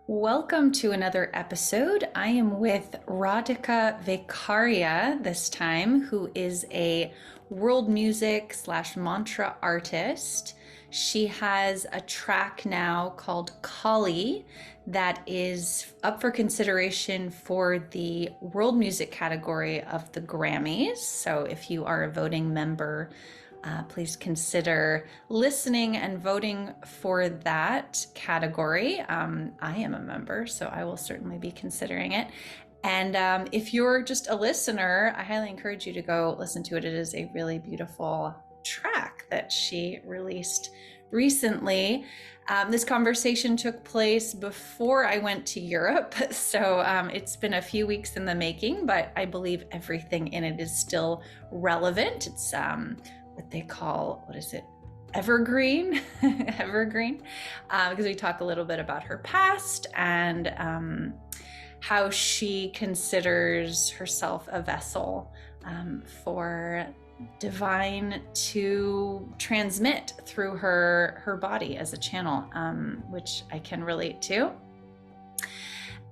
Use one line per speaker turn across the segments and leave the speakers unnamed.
Welcome to another episode. I am with Radhika Vekaria this time, who is a world music slash mantra artist. She has a track now called Kali that is up for consideration for the world music category of the Grammys. So if you are a voting member, please consider listening and voting for that category. I am a member, so I will certainly be considering it. And if you're just a listener, I highly encourage you to go listen to it. It is a really beautiful track that she released recently. This conversation took place before I went to Europe, so it's been a few weeks in the making, but I believe everything in it is still relevant. It's what they call, what is it? Evergreen, evergreen, because we talk a little bit about her past and how she considers herself a vessel for divine to transmit through her body as a channel, which I can relate to.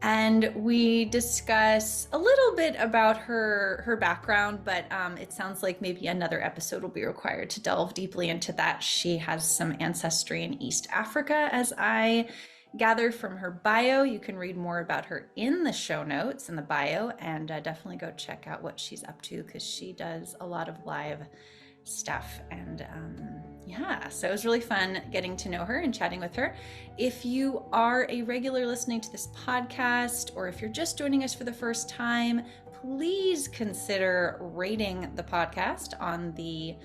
And we discuss a little bit about her background, but it sounds like maybe another episode will be required to delve deeply into that. She has some ancestry in East Africa, as I gather from her bio. You can read more about her in the show notes in the bio, and definitely go check out what she's up to, because she does a lot of live stuff. And yeah, so it was really fun getting to know her and chatting with her. If you are a regular listening to this podcast, or if you're just joining us for the first time, please consider rating the podcast on the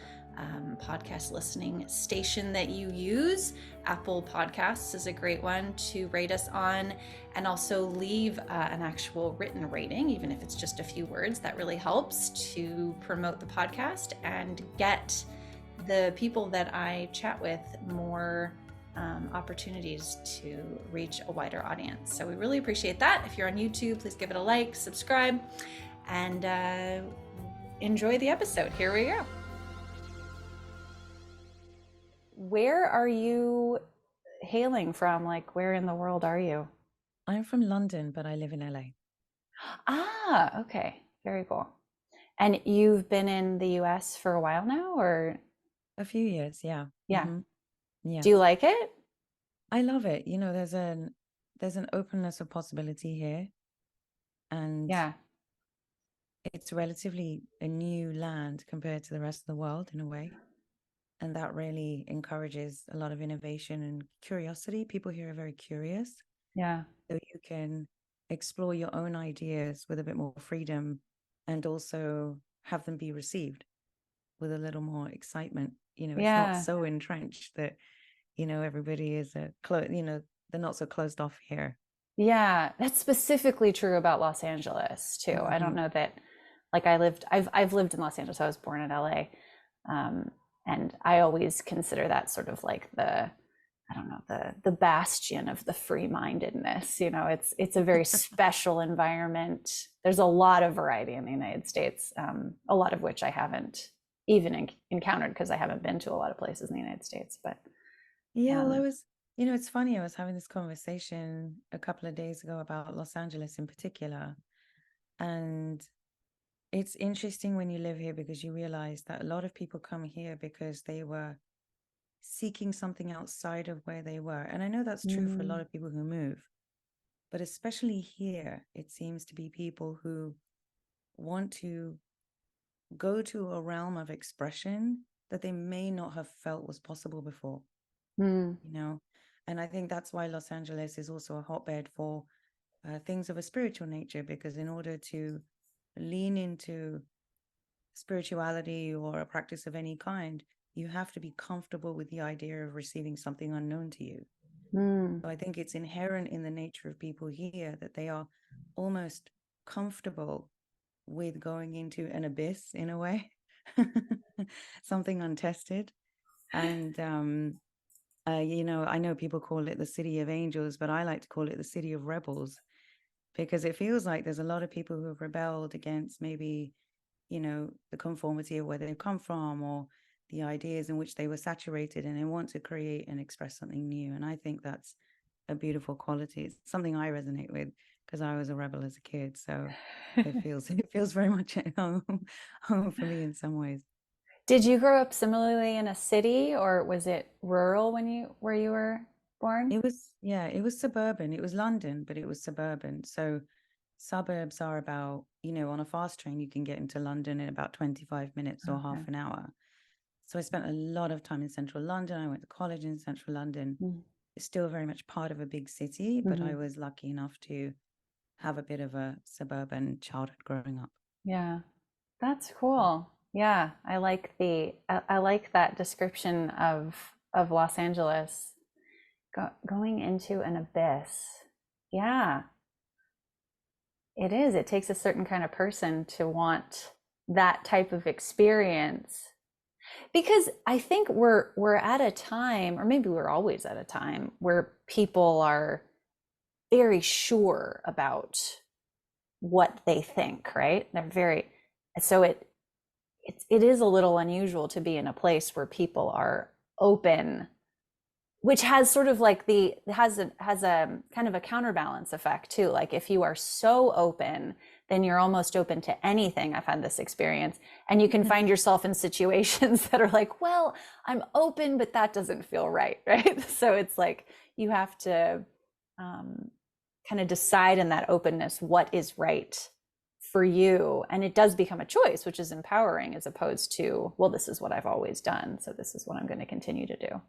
podcast listening station that you use. Apple Podcasts is a great one to rate us on, and also leave an actual written rating, even if it's just a few words. That really helps to promote the podcast and get the people that I chat with more opportunities to reach a wider audience. So we really appreciate that. If you're on YouTube, please give it a like, subscribe, and enjoy the episode. Here we go. Where are you hailing from? Like, where in the world are you?
I'm from London, but I live in LA.
Ah, okay. Very cool. And you've been in the US for a while now, or?
A few years, yeah.
Yeah.
Yeah.
Do you like it?
I love it. There's an openness of possibility here, and
Yeah.
it's relatively a new land compared to the rest of the world in a way. And that really encourages a lot of innovation and curiosity. People here are very curious.
Yeah.
So you can explore your own ideas with a bit more freedom, and also have them be received with a little more excitement. It's not
Yeah.
so entrenched that everybody is they're not so closed off here.
Yeah. That's specifically true about Los Angeles too. I don't
Mm-hmm.
know that, like, I've lived in Los Angeles. I was born in LA. Um, and I always consider that sort of like I don't know, the bastion of the free-mindedness. It's a very special environment. There's a lot of variety in the United States, a lot of which I haven't even encountered, because I haven't been to a lot of places in the United States. But
Yeah, well,
um,
it's funny. I was having this conversation a couple of days ago about Los Angeles in particular. And it's interesting when you live here, because you realize that a lot of people come here because they were seeking something outside of where they were. And I know that's true for a lot
mm,
of people who move, but especially here, it seems to be people who want to go to a realm of expression that they may not have felt was possible before,
mm,
you know? And I think that's why Los Angeles is also a hotbed for things of a spiritual nature, because in order to lean into spirituality or a practice of any kind, you have to be comfortable with the idea of receiving something unknown to you.
mm,
So I think it's inherent in the nature of people here that they are almost comfortable with going into an abyss in a way, something untested. And, I know people call it the city of angels, but I like to call it the city of rebels, because it feels like there's a lot of people who have rebelled against maybe, the conformity of where they've come from, or the ideas in which they were saturated, and they want to create and express something new. And I think that's a beautiful quality. It's something I resonate with because I was a rebel as a kid. So it feels very much at home for me in some ways.
Did you grow up similarly in a city, or was it rural where you were born?
It was suburban. It was London, but it was suburban. So suburbs are about, on a fast train, you can get into London in about 25 minutes or
Okay.
half an hour. So I spent a lot of time in central London. I went to college in central London.
Mm-hmm.
It's still very much part of a big city, but
Mm-hmm.
I was lucky enough to have a bit of a suburban childhood growing up.
Yeah, that's cool. Yeah, I like that description of Los Angeles going into an abyss. Yeah, it is. It takes a certain kind of person to want that type of experience. Because I think we're at a time, or maybe we're always at a time, where people are very sure about what they think, right? They're very so it is a little unusual to be in a place where people are open, which has sort of like the has a kind of a counterbalance effect too. Like if you are so open, then you're almost open to anything. I've had this experience, and you can find yourself in situations that are like, well, I'm open, but that doesn't feel right, right? So it's like you have to um, kind of decide in that openness what is right for you, and it does become a choice, which is empowering, as opposed to, well, this is what I've always done, so this is what I'm going to continue to do.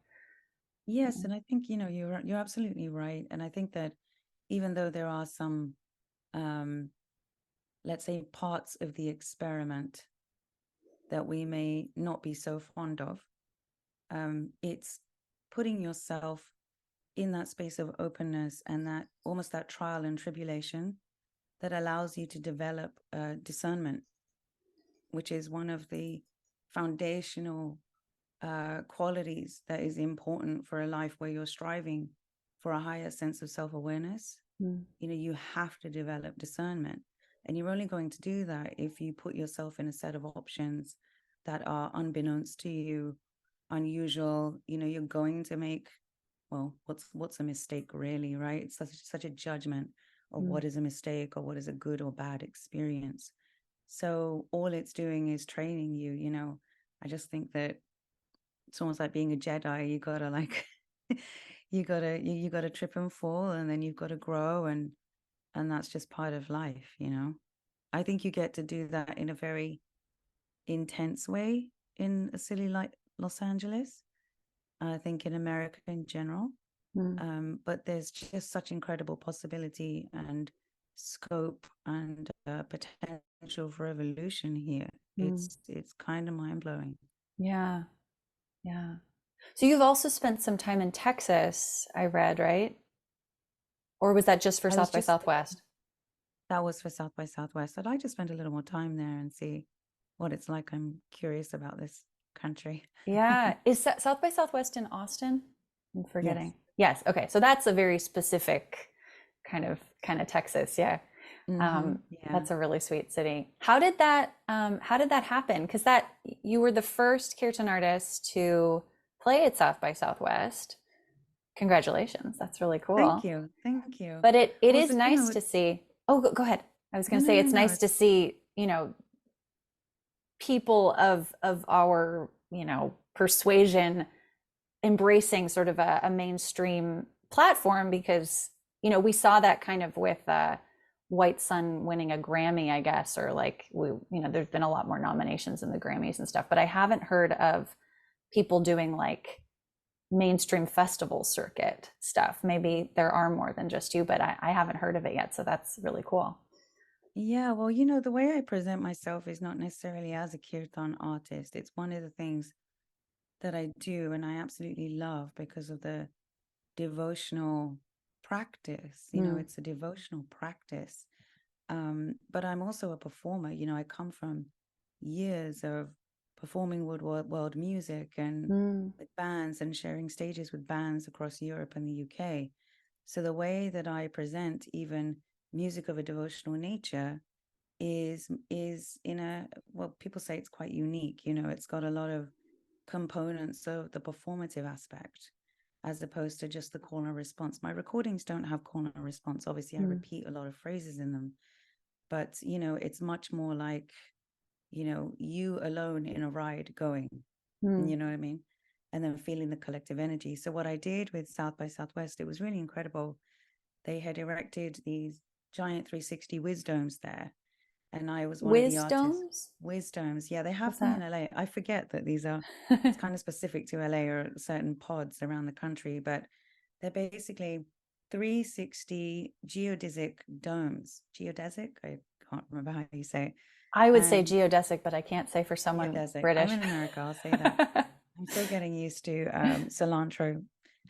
Yes, and I think you're absolutely right. And I think that even though there are some, um, let's say, parts of the experiment that we may not be so fond of, it's putting yourself in that space of openness and that almost that trial and tribulation that allows you to develop discernment, which is one of the foundational qualities that is important for a life where you're striving for a higher sense of self-awareness.
Mm.
You have to develop discernment, and you're only going to do that if you put yourself in a set of options that are unbeknownst to you, unusual. You're going to make, well, what's a mistake really, right? It's such a judgment of
Mm.
what is a mistake or what is a good or bad experience. So all it's doing is training you. I just think that it's almost like being a Jedi. You gotta like you gotta trip and fall, and then you've got to grow, and that's just part of life. I think you get to do that in a very intense way in a city like Los Angeles. I think in America in general.
Mm.
But there's just such incredible possibility and scope and potential for evolution here.
Mm.
It's kind of mind blowing.
Yeah, yeah. So you've also spent some time in Texas, I read, right? Or was that just for
I was
South by
just
Southwest?
That was for South by Southwest. I'd like to spend a little more time there and see what it's like. I'm curious about this country.
Yeah. Is South by Southwest in Austin? I'm
Yes.
forgetting. Yes. Okay. So that's a very specific kind of Texas. Yeah.
Yeah.
That's a really sweet city. How did that happen? Because that you were the first kirtan artist to play at South by Southwest. Congratulations. That's really
Thank
cool.
you. Thank you.
But it
Well,
is
so
nice to see. Oh, go ahead. I was
no,
going to
no,
say
no,
it's
no.
nice to see, people of our, persuasion embracing sort of a mainstream platform, because, we saw that kind of with White Sun winning a Grammy, I guess, or like there's been a lot more nominations in the Grammys and stuff, but I haven't heard of people doing like mainstream festival circuit stuff. Maybe there are more than just you, but I haven't heard of it yet. So that's really cool.
Yeah, well, the way I present myself is not necessarily as a kirtan artist. It's one of the things that I do and I absolutely love because of the devotional practice.
Mm,
It's a devotional practice. But I'm also a performer. I come from years of performing world music and
mm,
with bands and sharing stages with bands across Europe and the UK. So the way that I present even music of a devotional nature is in a, well, people say it's quite unique. It's got a lot of components of the performative aspect. as opposed to just the call and response. My recordings don't have call and response. Obviously, I repeat a lot of phrases in them, but it's much more like, you alone in a ride going, you know what I mean? And then feeling the collective energy. So what I did with South by Southwest, it was really incredible. They had erected these giant 360 wisdoms there. And I was one of the artists. Wisdoms. Yeah, they have them in LA. I forget that these are, it's kind of specific to LA or certain pods around the country, but they're basically 360 geodesic domes. Geodesic? I can't remember how you say it.
I would say geodesic, but I can't say for someone
geodesic.
British.
I'm in America, I'll say that. I'm still getting used to cilantro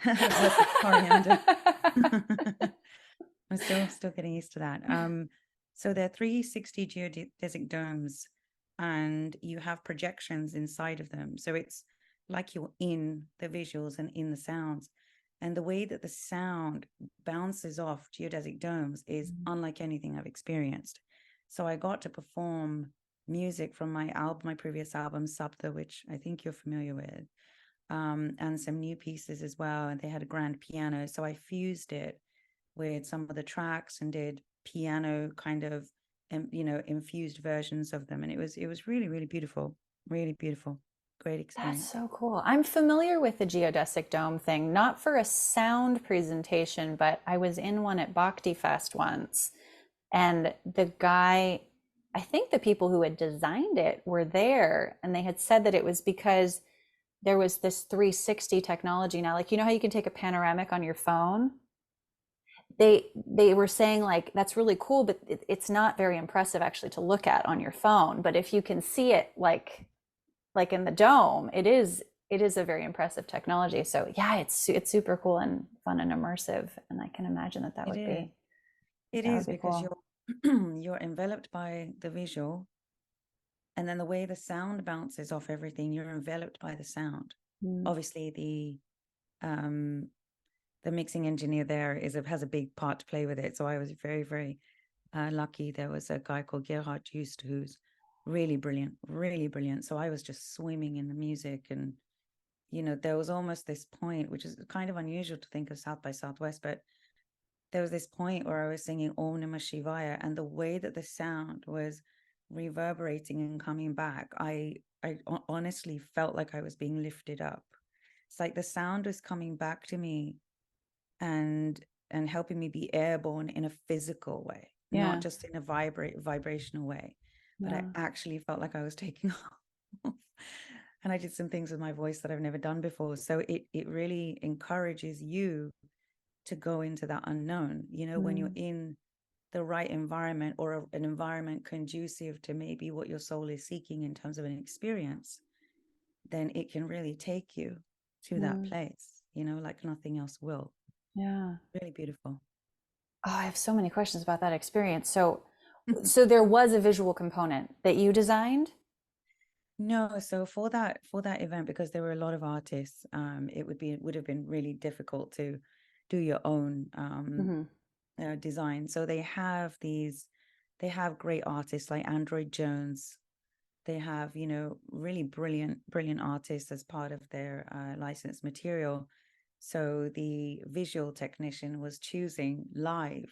versus coriander. I'm still getting used to that. So there are 360 geodesic domes, and you have projections inside of them. So it's like you're in the visuals and in the sounds. And the way that the sound bounces off geodesic domes is unlike anything I've experienced. So I got to perform music from my previous album, Sapta, which I think you're familiar with, and some new pieces as well. And they had a grand piano. So I fused it with some of the tracks and did piano kind of, infused versions of them. And it was really, really beautiful, really beautiful. Great experience.
That's so cool. I'm familiar with the geodesic dome thing, not for a sound presentation, but I was in one at Bhakti Fest once. And the guy, I think the people who had designed it were there, and they had said that it was because there was this 360 technology now. Like, how you can take a panoramic on your phone? They were saying, like, that's really cool, but it's not very impressive actually to look at on your phone. But if you can see it like in the dome, it is a very impressive technology. So yeah, it's super cool and fun and immersive, and I can imagine that would be
because
cool.
you're enveloped by the visual, and then the way the sound bounces off everything, you're enveloped by the sound. Obviously the mixing engineer there has a big part to play with it. So I was very, very lucky. There was a guy called Gerhard Just who's really brilliant, really brilliant. So I was just swimming in the music, and there was almost this point, which is kind of unusual to think of South by Southwest, but there was this point where I was singing Om Namah Shivaya, and the way that the sound was reverberating and coming back, I honestly felt like I was being lifted up. It's like the sound was coming back to me and helping me be airborne in a physical way, not just in a vibrational way, but I actually felt like I was taking off. And I did some things with my voice that I've never done before. So it really encourages you to go into that unknown, when you're in the right environment, or an environment conducive to maybe what your soul is seeking in terms of an experience, then it can really take you to that place, like nothing else will.
Yeah.
Really beautiful.
Oh, I have so many questions about that experience. So there was a visual component that you designed?
No, so for that event, because there were a lot of artists, it would have been really difficult to do your own design. So they have great artists like Android Jones. They have, really brilliant artists as part of their licensed material. So the visual technician was choosing live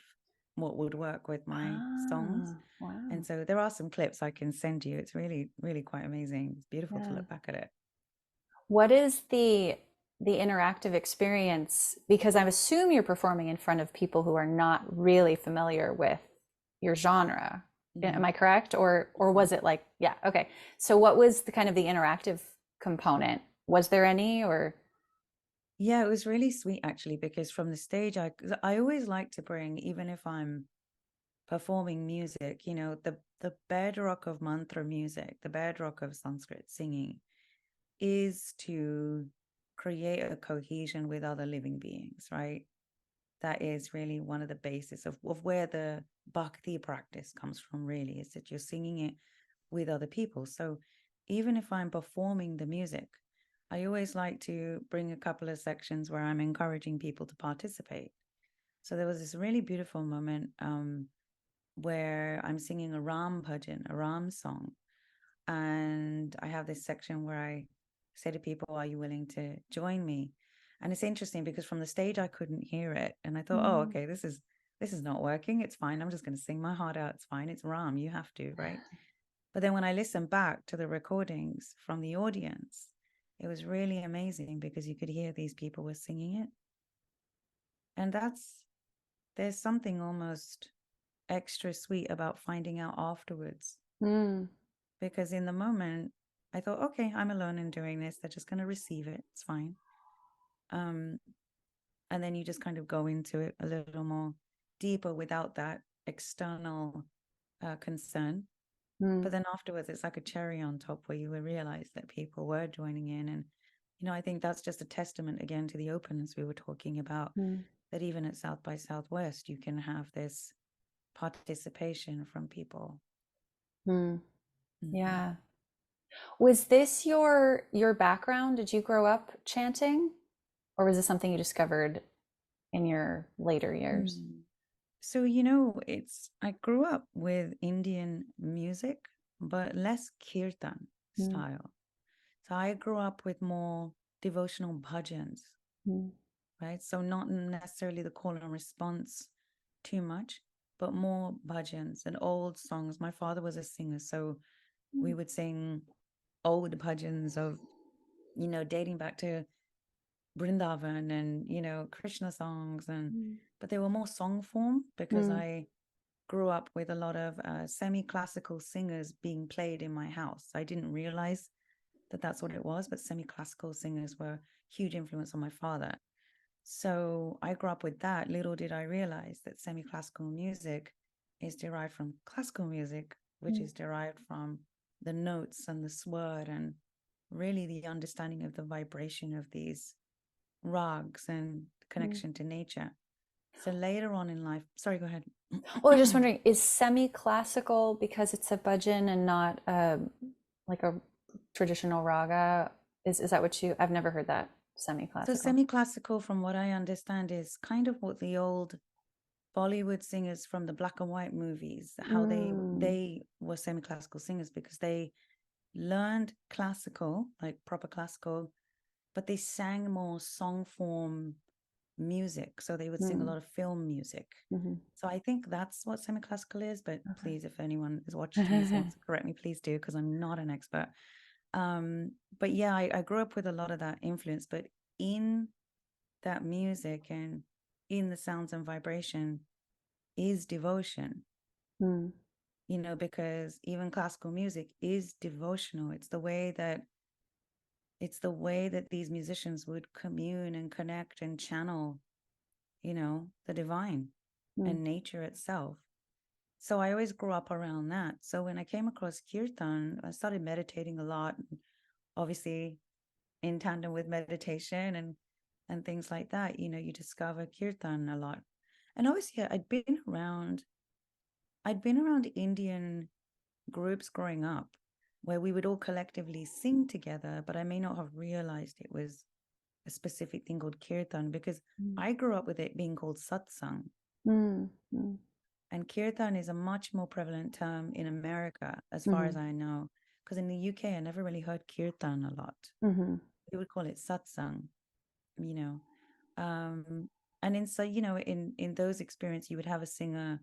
what would work with my songs.
Wow.
And so there are some clips I can send you. It's really, really quite amazing. It's beautiful to look back at it.
What is the interactive experience? Because I assume you're performing in front of people who are not really familiar with your genre. Am I correct? Or was it like, yeah, okay. So what was the kind of the interactive component? Was there any, or?
Yeah, it was really sweet actually, because from the stage, I always like to bring, even if I'm performing music, the bedrock of mantra music, the bedrock of Sanskrit singing is to create a cohesion with other living beings, right? That is really one of the basis of where the bhakti practice comes from, really, is that you're singing it with other people. So even if I'm performing the music, I always like to bring a couple of sections where I'm encouraging people to participate. So there was this really beautiful moment where I'm singing a Ram bhajan, a Ram song. And I have this section where I say to people, are you willing to join me? And it's interesting because from the stage I couldn't hear it, and I thought, oh,
Mm.
okay, this is not working. It's fine. I'm just going to sing my heart out. It's fine. It's Ram. You have to, right? But then when I listened back to the recordings from the audience, it was really amazing because you could hear these people were singing it. And there's something almost extra sweet about finding out afterwards.
Mm.
Because in the moment, I thought, okay, I'm alone in doing this. They're just going to receive it. It's fine. Um, and then you just kind of go into it a little more deeper without that external concern. But
Mm.
then afterwards, it's like a cherry on top where you will realize that people were joining in. And, I think that's just a testament again to the openness we were talking about,
Mm.
that even at South by Southwest, you can have this participation from people.
Mm.
Mm-hmm.
Yeah. Was this your background? Did you grow up chanting, or was this something you discovered in your later years?
Mm. So, I grew up with Indian music, but less kirtan
Mm.
style. So I grew up with more devotional bhajans,
Mm.
right? So not necessarily the call and response too much, but more bhajans and old songs. My father was a singer, so we would sing old bhajans of, dating back to Brindavan and, Krishna songs.
Mm.
But they were more song form because
Mm.
I grew up with a lot of semi-classical singers being played in my house. I didn't realize that that's what it was, but semi-classical singers were a huge influence on my father. So I grew up with that. Little did I realize that semi-classical music is derived from classical music, which
Mm.
is derived from the notes and the sword and really the understanding of the vibration of these rags and
Mm.
connection to nature. So later on in life, sorry, go ahead.
Well, I was just wondering, is semi-classical because it's a bhajan and not like a traditional raga? Is that what you? I've never heard that
So
semi-classical.
semi-classical, from what I understand, is kind of what the old Bollywood singers from the black and white movies, how
Mm.
they were semi-classical singers because they learned classical, like proper classical, but they sang more song form music. So they would sing a
Mm.
lot of film music.
Mhm.
So I think that's what semi-classical is. But please, if anyone is watching this and
Okay.
wants to correct me, please do, because I'm not an expert. But yeah, I grew up with a lot of that influence. But in that music and in the sounds and vibration is devotion,
Mm.
because even classical music is devotional. It's the way that these musicians would commune and connect and channel, the divine
Mm.
and nature itself. So I always grew up around that. So when I came across kirtan, I started meditating a lot, obviously in tandem with meditation and things like that. You discover kirtan a lot. And obviously I'd been around Indian groups growing up where we would all collectively sing together, but I may not have realized it was a specific thing called kirtan because
Mm.
I grew up with it being called satsang.
Mm. Mm.
And kirtan is a much more prevalent term in America, as far as
Mhm.
I know. Because in the UK, I never really heard kirtan a lot.
Mhm.
We would call it satsang, you know. Um, and in those experiences, you would have a singer,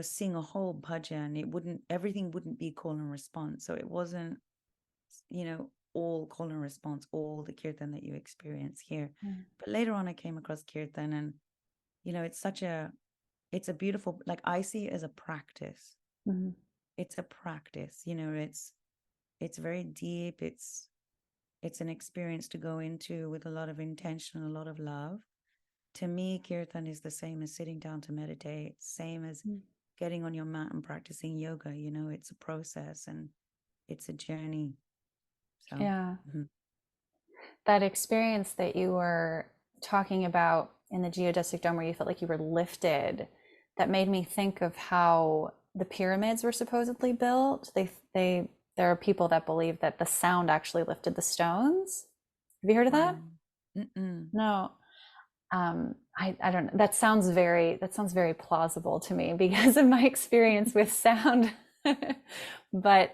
sing a whole bhajan. Everything wouldn't be call and response. So it wasn't, all call and response, all the kirtan that you experience here.
Mm.
But later on, I came across kirtan, and it's a beautiful, like, I see it as a practice.
Mhm.
It's a practice. It's very deep. It's an experience to go into with a lot of intention, a lot of love. To me, kirtan is the same as sitting down to meditate, same as
Mm.
getting on your mat and practicing yoga. It's a process and it's a journey. So,
Yeah.
mhm.
That experience that you were talking about in the geodesic dome where you felt like you were lifted, that made me think of how the pyramids were supposedly built. There are people that believe that the sound actually lifted the stones. Have you heard of
Wow.
that?
Mm-mm.
No. I don't know. That sounds very plausible to me because of my experience with sound. But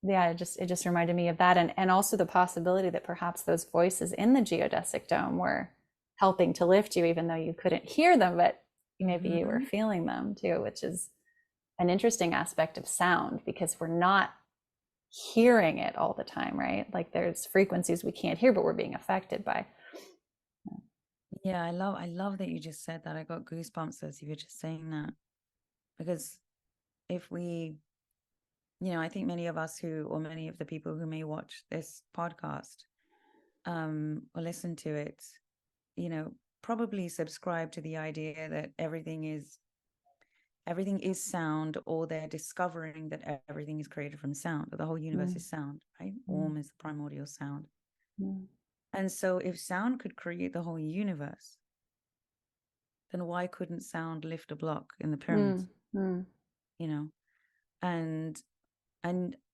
yeah, it just reminded me of that, and also the possibility that perhaps those voices in the geodesic dome were helping to lift you, even though you couldn't hear them, but maybe you were
Mm-hmm.
feeling them too, which is an interesting aspect of sound because we're not hearing it all the time, right? Like there's frequencies we can't hear, but we're being affected by.
Yeah, I love that you just said that. I got goosebumps as you were just saying that. Because if we, I think many of us who, or many of the people who may watch this podcast, or listen to it, you know, probably subscribe to the idea that everything is sound, or they're discovering that everything is created from sound, or the whole universe
Mm,
is sound, right?
mm,
Om is the primordial sound.
mm,
And so if sound could create the whole universe, then why couldn't sound lift a block in the pyramids?
mm, mm,
You know? And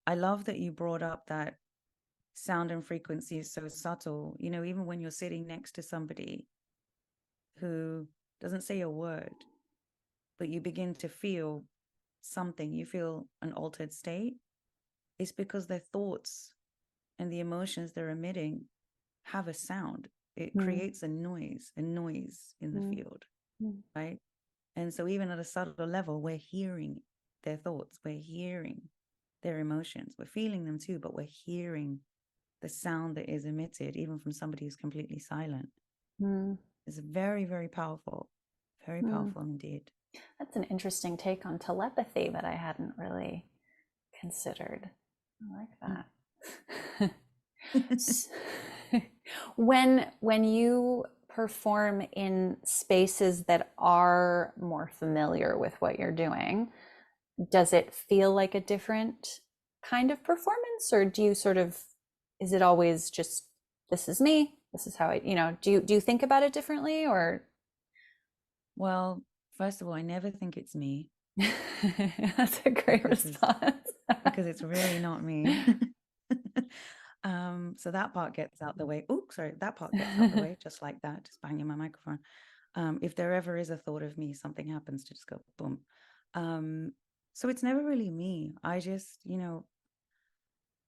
I love that you brought up that sound and frequency is so subtle. Even when you're sitting next to somebody who doesn't say a word, but you begin to feel something, you feel an altered state, it's because their thoughts and the emotions they're emitting have a sound. It
mm,
creates a noise in the
mm,
field,
mm,
right? And so even at a subtle level, we're hearing their thoughts, we're hearing their emotions, we're feeling them too, but we're hearing the sound that is emitted, even from somebody who's completely silent.
mm,
Is very, very
mm.
powerful indeed.
That's an interesting take on telepathy that I hadn't really considered. I like that. When you perform in spaces that are more familiar with what you're doing, does it feel like a different kind of performance, or do you sort of, is it always just, this is me, this is how I, do you think about it differently, or?
Well, first of all, I never think it's me.
That's a great
because it's
response.
because it's really not me. So that part gets out the way. Oh, sorry, that part gets out the way, just like that, just banging my microphone. If there ever is a thought of me, something happens to just go boom. So it's never really me. I just,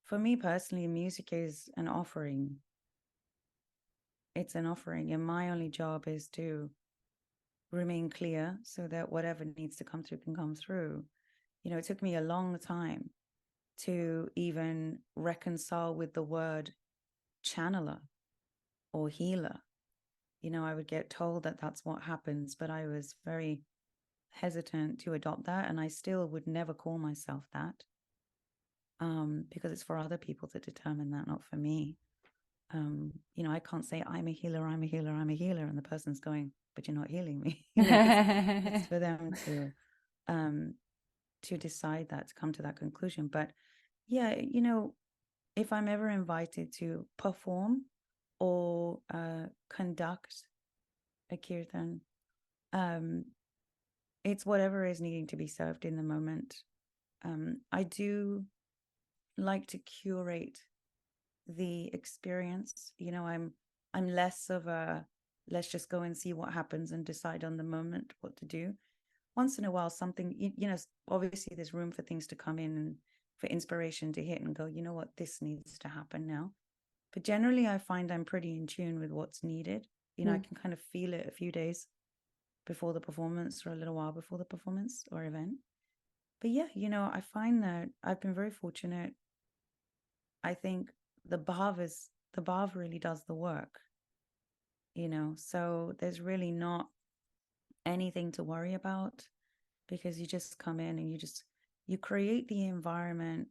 for me personally, music is an offering. It's an offering, and my only job is to remain clear so that whatever needs to come through can come through. It took me a long time to even reconcile with the word channeler or healer. I would get told that that's what happens, but I was very hesitant to adopt that, and I still would never call myself that, because it's for other people to determine that, not for me. I can't say I'm a healer, I'm a healer, I'm a healer, and the person's going, but you're not healing me. It's for them to decide that, to come to that conclusion. But yeah, if I'm ever invited to perform or conduct a kirtan, it's whatever is needing to be served in the moment. I do like to curate the experience. I'm less of a let's just go and see what happens and decide on the moment what to do. Once in a while, something, obviously there's room for things to come in and for inspiration to hit and go, you know what, this needs to happen now. But generally, I find I'm pretty in tune with what's needed. I can kind of feel it a few days before the performance or a little while before the performance or event. But yeah, I find that I've been very fortunate. I think the BHAV really does the work, so there's really not anything to worry about, because you just come in and you create the environment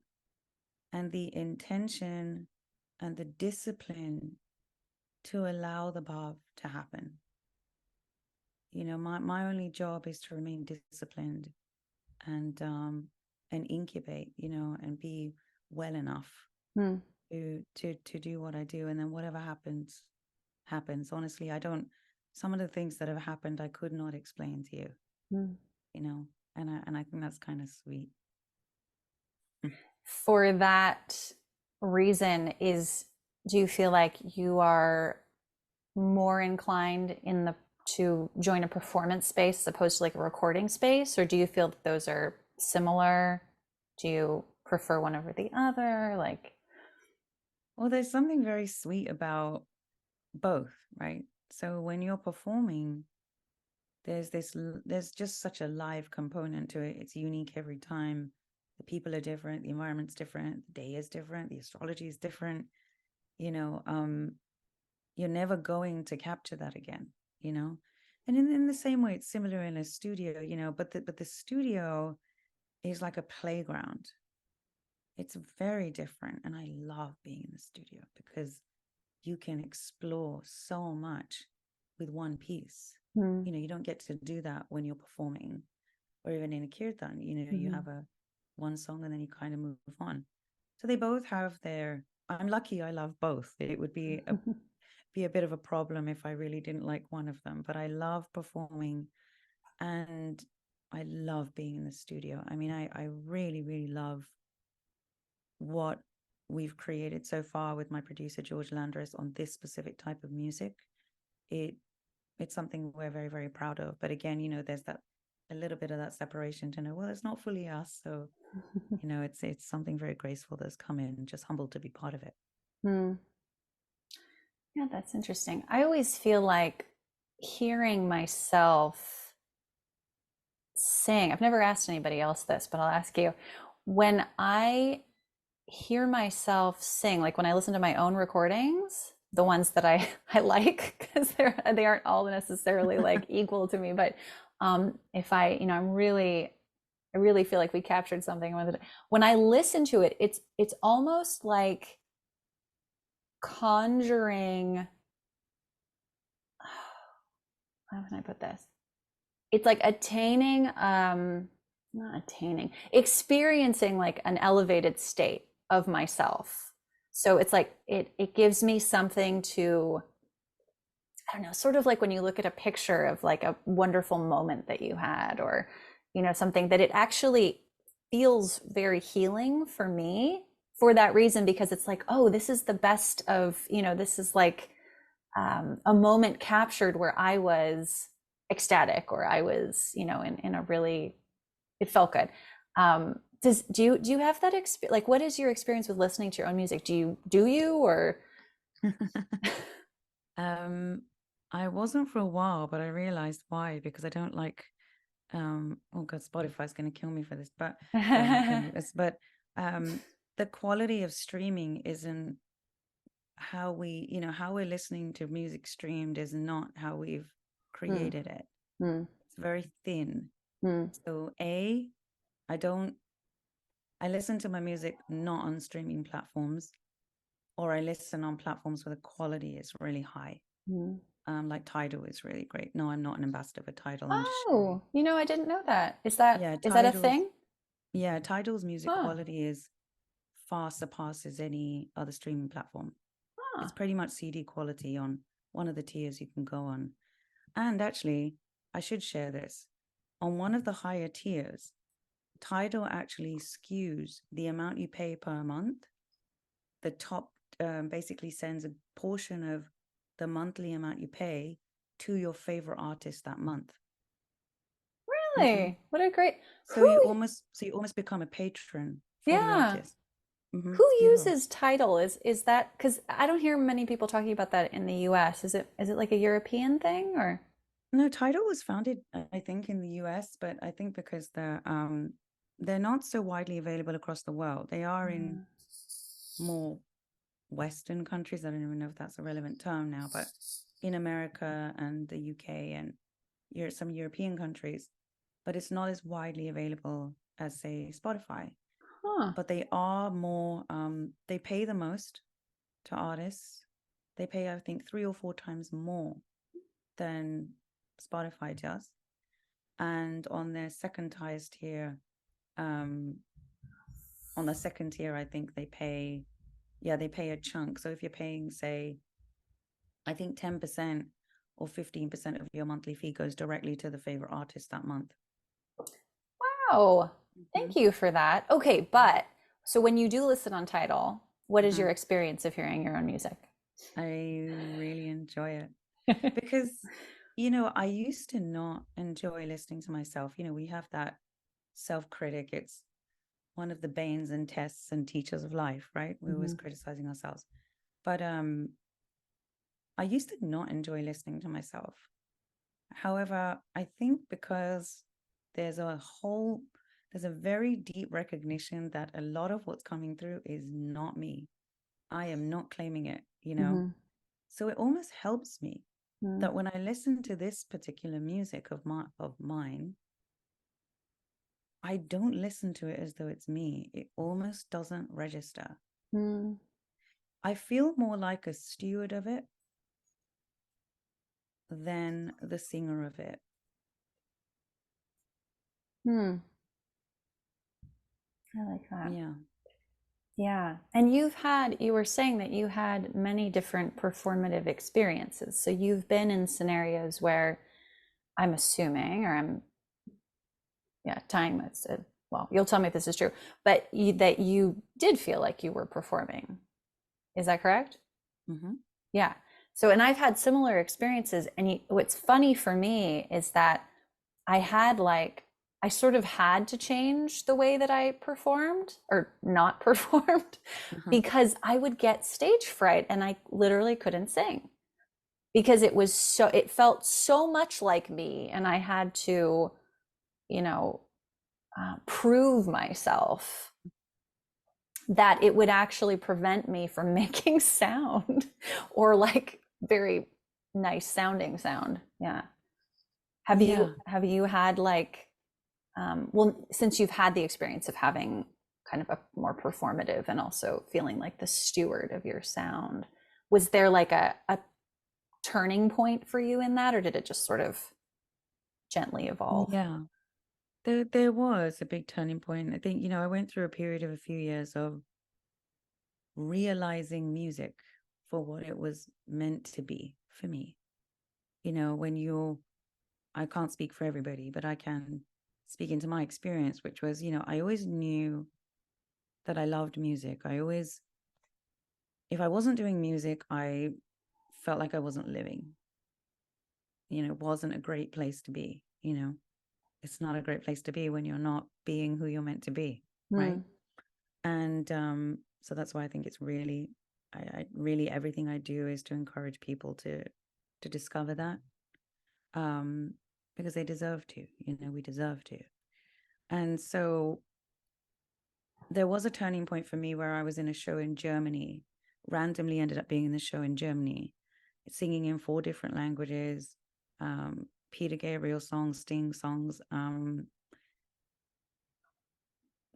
and the intention and the discipline to allow the BHAV to happen. My only job is to remain disciplined and incubate, and be well enough
Mm,
to do what I do, and then whatever happens. Honestly, I don't. Some of the things that have happened, I could not explain to you,
mm.
and I think that's kind of sweet.
For that reason, do you feel like you are more inclined to join a performance space as opposed to like a recording space, or do you feel that those are similar? Do you prefer one over the other? Like,
Well, there's something very sweet about both, right? So when you're performing, there's just such a live component to it. It's unique every time. The people are different, the environment's different, the day is different, the astrology is different. You know, you're never going to capture that again, you know. And in the same way, it's similar in a studio, you know, but the studio is like a playground. It's very different. And I love being in the studio because you can explore so much with one piece.
mm,
You know, you don't get to do that when you're performing or even in a kirtan. You know, you
mm-hmm.
have a one song and then you kind of move on. So they both have their, I'm lucky I love both. It would be a bit of a problem if I really didn't like one of them, but I love performing and I love being in the studio. I mean, I really, really love what we've created so far with my producer George Landris on this specific type of music. It's something we're very, very proud of. But again, you know, there's that a little bit of that separation to know, well, it's not fully us. So, you know, it's something very graceful that's come in, just humbled to be part of it.
Mm. Yeah, that's interesting. I always feel like hearing myself sing, I've never asked anybody else this, but I'll ask you. When I hear myself sing, like when I listen to my own recordings, the ones that I like, because they aren't all necessarily like equal to me, but if I, I really feel like we captured something with it. When I listen to it, it's almost like conjuring, how can I put this? It's like attaining, not attaining, experiencing like an elevated state of myself. So it's like it gives me something to, I don't know, sort of like when you look at a picture of like a wonderful moment that you had, or something, that it actually feels very healing for me for that reason, because it's like, oh, this is the best of, this is like a moment captured where I was ecstatic, or I was, in a really, it felt good. Do you have that experience? Like, what is your experience with listening to your own music? Do you or
I wasn't for a while, but I realized why, because I don't like oh god, Spotify's going to kill me for this, but not kill me this, but the quality of streaming isn't how how we're listening to music streamed is not how we've
Hmm.
created it.
Hmm.
It's very thin.
Hmm.
So I listen to my music not on streaming platforms, or I listen on platforms where the quality is really high.
Hmm.
Like Tidal is really great. No, I'm not an ambassador for Tidal. I'm just sharing.
Oh, I didn't know that. Is that a thing?
Tidal's music
Huh.
quality is far surpasses any other streaming platform.
Huh.
It's pretty much CD quality on one of the tiers you can go on. And actually, I should share this. On one of the higher tiers, Tidal actually skews the amount you pay per month. The top basically sends a portion of the monthly amount you pay to your favorite artist that month. Mm-hmm.
Really? What a great
So
who
you almost become a patron for the
Yeah.
artist. Mm-hmm.
Who
It's beautiful.
uses title? Is that because I don't hear many people talking about that in the US. Is it like a European thing, or
No, Tidal was founded, I think, in the US, but I think because they're not so widely available across the world. They are in more Western countries. I don't even know if that's a relevant term now, but in America and the UK and some European countries, but it's not as widely available as, say, Spotify.
huh.
But they are more, they pay the most to artists. They pay, I think, 3 or 4 times more than Spotify does. And on their second highest tier, on the second tier, I think they pay a chunk. So if you're paying, say, I think 10% or 15% of your monthly fee goes directly to the favorite artist that month.
Wow.
Mm-hmm.
Thank you for that. Okay, but so when you do listen on title, what is
Uh-huh.
your experience of hearing your own music?
I really enjoy it because, I used to not enjoy listening to myself. We have that self critic. one of the banes and tests and teachers of life, right? We're always criticizing ourselves. But I used to not enjoy listening to myself. However, I think because there's a very deep recognition that a lot of what's coming through is not me. I am not claiming it, you know? So it almost helps me that when I listen to this particular music of mine, I don't listen to it as though it's me. It almost doesn't register. I feel more like a steward of it than the singer of it.
I like that.
Yeah.
Yeah. And you were saying that you had many different performative experiences. So you've been in scenarios where I'm assuming, or I'm, yeah, tying this, well, you'll tell me if this is true, but that you did feel like you were performing. Is that correct? Yeah. So, and I've had similar experiences. And what's funny for me is that I sort of had to change the way that I performed or not performed because I would get stage fright and I literally couldn't sing because it felt so much like me. And I had to, you know, prove myself that it would actually prevent me from making sound or like very nice sounding sound. Yeah. Have you had like, well, since you've had the experience of having kind of a more performative and also feeling like the steward of your sound, was there like a turning point for you in that, or did it just sort of gently evolve?
Yeah. There was a big turning point. I think, you know, I went through a period of a few years of realizing music for what it was meant to be for me. You know, I can't speak for everybody, but I can speak into my experience, which was, you know, I always knew that I loved music. If I wasn't doing music, I felt like I wasn't living. You know, it wasn't a great place to be, you know. It's not a great place to be when you're not being who you're meant to be, right? And so that's why I think it's really, I really everything I do is to encourage people to discover that, because they deserve to. You know, we deserve to. And so there was a turning point for me where I was in a show in Germany. Randomly ended up being in the show in Germany, singing in 4 different languages, Peter Gabriel songs, Sting songs.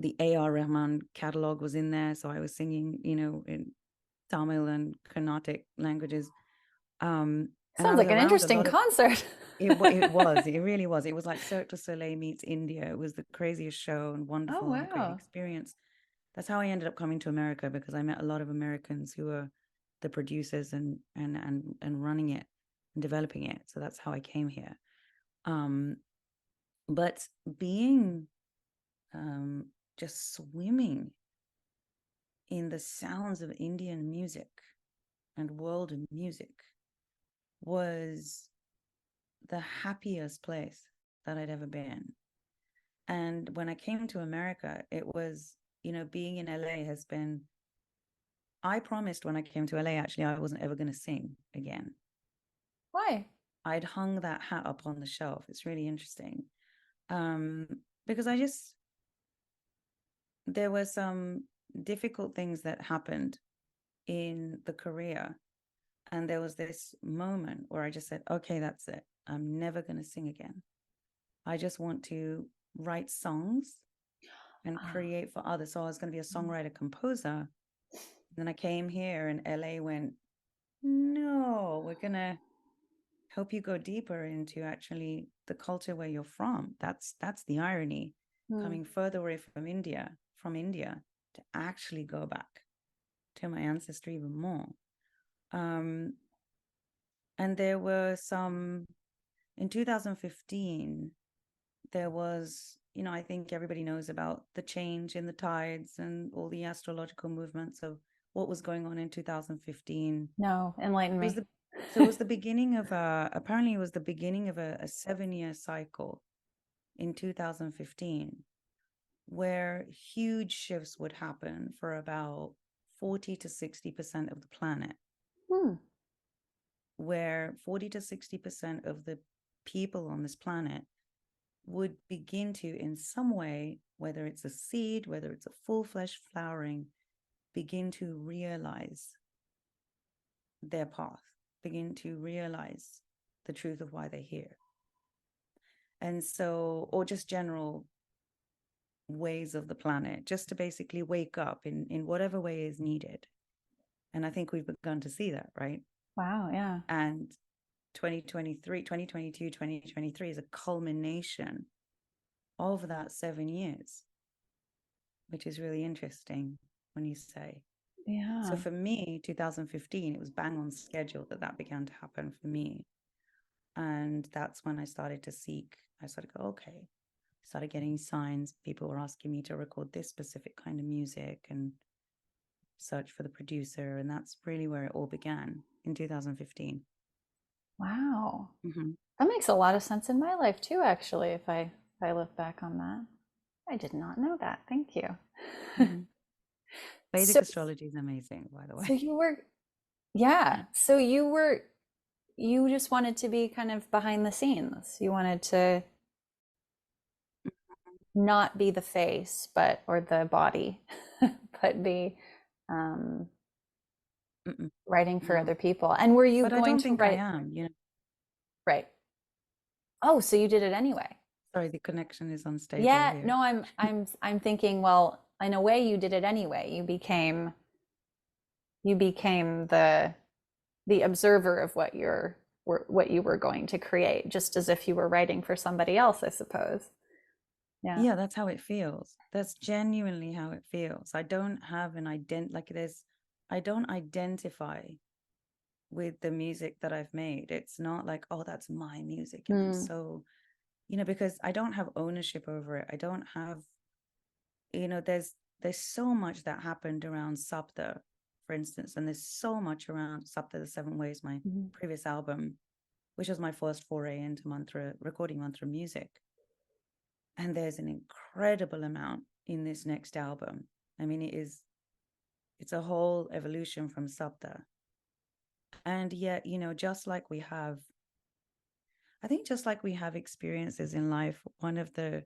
The A.R. Rahman catalog was in there, so I was singing, you know, in Tamil and Carnatic languages. And I
Sounds
was
like an
around a
interesting
lot of
concert.
it really was. It was like Cirque du Soleil meets India. It was the craziest show and
Oh,
wonderful and great
wow.
experience. That's how I ended up coming to America, because I met a lot of Americans who were the producers and running it and developing it. So that's how I came here. But being just swimming in the sounds of Indian music and world music was the happiest place that I'd ever been. And when I came to America, it was, you know, being in LA has been, I promised when I came to LA, actually, I wasn't ever going to sing again.
Why?
I'd hung that hat up on the shelf. It's really interesting. Because there were some difficult things that happened in the career. And there was this moment where I just said, okay, that's it. I'm never going to sing again. I just want to write songs and create for others. So I was going to be a songwriter composer. Then I came here and LA went, no, we're going to help you go deeper into actually the culture where you're from. That's the irony, coming further away from India to actually go back to my ancestry even more. And there were in 2015, there was, you know, I think everybody knows about the change in the tides and all the astrological movements of what was going on in 2015.
No, enlighten me.
So it was the beginning of apparently it was the beginning of a 7-year cycle in 2015 where huge shifts would happen for about 40 to 60% of the planet, where 40 to 60% of the people on this planet would begin to, in some way, whether it's a seed, whether it's a full-fledged flowering, begin to realize their path, begin to realize the truth of why they're here. And so, or just general ways of the planet, just to basically wake up in whatever way is needed. And I think we've begun to see that, right?
Wow, yeah.
And 2023, 2022, 2023 is a culmination of that 7 years, which is really interesting when you say.
Yeah.
So for me, 2015, it was bang on schedule that began to happen for me. And that's when I started to seek, I started to go, okay, started getting signs. People were asking me to record this specific kind of music and search for the producer. And that's really where it all began in 2015.
Wow.
Mm-hmm.
That makes a lot of sense in my life too, actually, if I look back on that. I did not know that. Thank you.
Mm-hmm. Vedic
So,
astrology is amazing, by the way.
so you were, yeah. So you just wanted to be kind of behind the scenes. You wanted to not be the face, but, or the body, but be um,
Mm-mm.
writing for
No,
other people. And were you
but I
going
don't
to
think I
write?
am,
Right. Oh, so you did it anyway.
Sorry, the connection is unstable
Yeah,
here.
no, I'm thinking, well, in a way you did it anyway. You became the observer of what you were going to create, just as if you were writing for somebody else, I suppose. Yeah.
Yeah, that's how it feels. That's genuinely how it feels. I don't have an I don't identify with the music that I've made. It's not like, oh, that's my music. And I'm so, because I don't have ownership over it. I don't have, there's so much that happened around Sapta, for instance, and there's so much around Sapta, the Seven Ways, my previous album, which was my first foray into recording mantra music. And there's an incredible amount in this next album. I mean, it's a whole evolution from Sapta. And yet, just like we have, I think just like we have experiences in life, one of the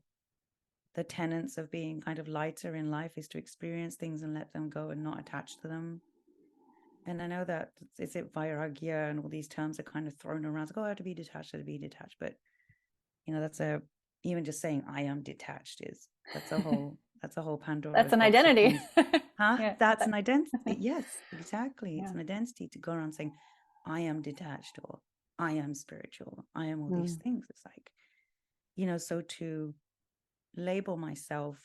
tenets of being kind of lighter in life is to experience things and let them go and not attach to them. And I know that is it vairagya and all these terms are kind of thrown around. It's like, oh, I have to be detached, I have to be detached. But that's even just saying I am detached that's a whole
That's
Pandora's
an
box of
identity.
things. Huh?
Yeah.
That's an identity. Yes, exactly. It's
Yeah.
an identity to go around saying I am detached or I am spiritual. I am all these things. It's like, so to label myself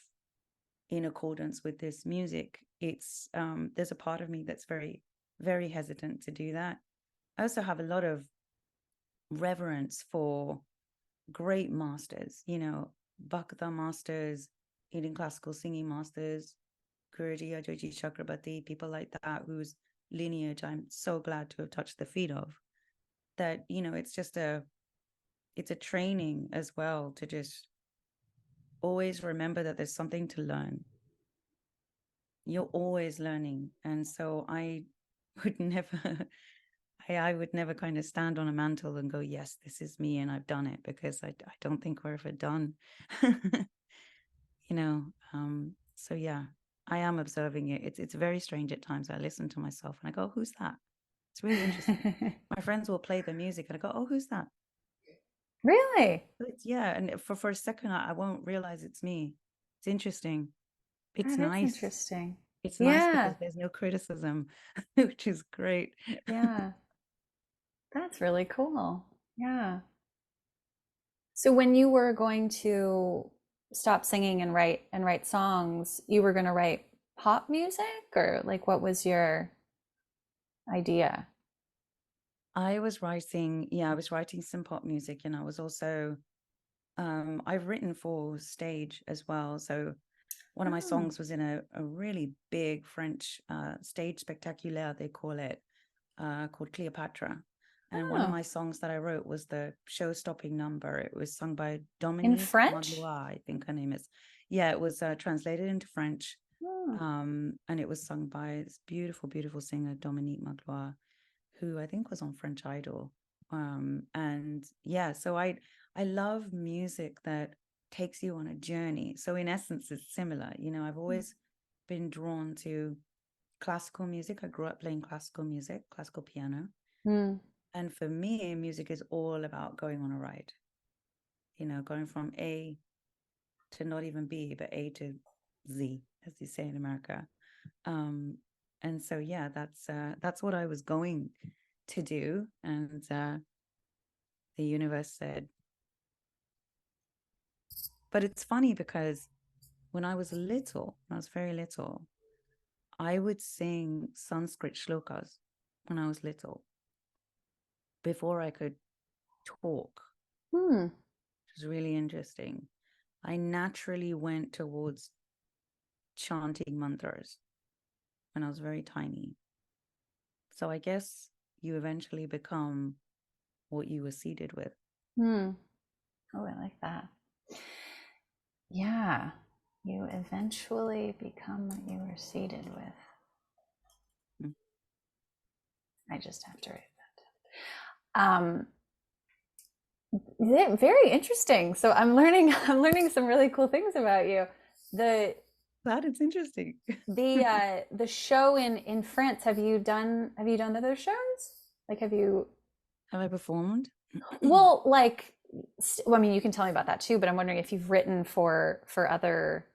in accordance with this music, it's there's a part of me that's very, very hesitant to do that. I also have a lot of reverence for great masters, Bhakta masters, Indian classical singing masters, Guruji Ajoji Chakrabarti, people like that, whose lineage I'm so glad to have touched the feet of. That, it's a training as well to just always remember that there's something to learn. You're always learning. And so I would never I would never kind of stand on a mantle and go, yes, this is me and I've done it, because I don't think we're ever done. So yeah, I am observing it. It's very strange at times. I listen to myself and I go, who's that? It's really interesting. My friends will play the music and I go, oh, who's that?
Really?
Yeah, and for a second I won't realize it's me. It's interesting. It's
That is
nice.
interesting.
It's nice
Yeah.
because there's no criticism, which is great.
Yeah. That's really cool. Yeah. So when you were going to stop singing and write songs, you were going to write pop music, or like what was your idea?
I was writing some pop music, and I was also I've written for stage as well. So one of my
Oh.
songs was in a really big French stage spectaculaire, they call it, called Cleopatra. And one of
Oh,
my songs that I wrote was the show-stopping number. It was sung by
in
Dominique
French?
Magloire, I think her name is. Yeah, it was translated into French.
Oh.
And it was sung by this beautiful, beautiful singer, Dominique Magloire, who I think was on French Idol. And yeah, so I love music that takes you on a journey. So in essence, it's similar. You know, I've always been drawn to classical music. I grew up playing classical music, classical piano.
Mm.
And for me, music is all about going on a ride, you know, going from A to not even B, but A to Z, as you say in America. And so yeah, that's what I was going to do. And the universe said, but it's funny because when I was little, when I was very little, I would sing Sanskrit shlokas when I was little before I could talk,
Hmm.
which was really interesting. I naturally went towards chanting mantras when I was very tiny. So I guess you eventually become what you were seeded with.
Hmm. Oh, I like that. Yeah. You eventually become what you were seated with.
Mm.
I just have to write that down. Very interesting. So I'm learning I'm learning some really cool things about you. The
That it's interesting.
the show in France, have you done other shows? Like have you
Have I performed?
well like well, I mean you can tell me about that too, but I'm wondering if you've written for other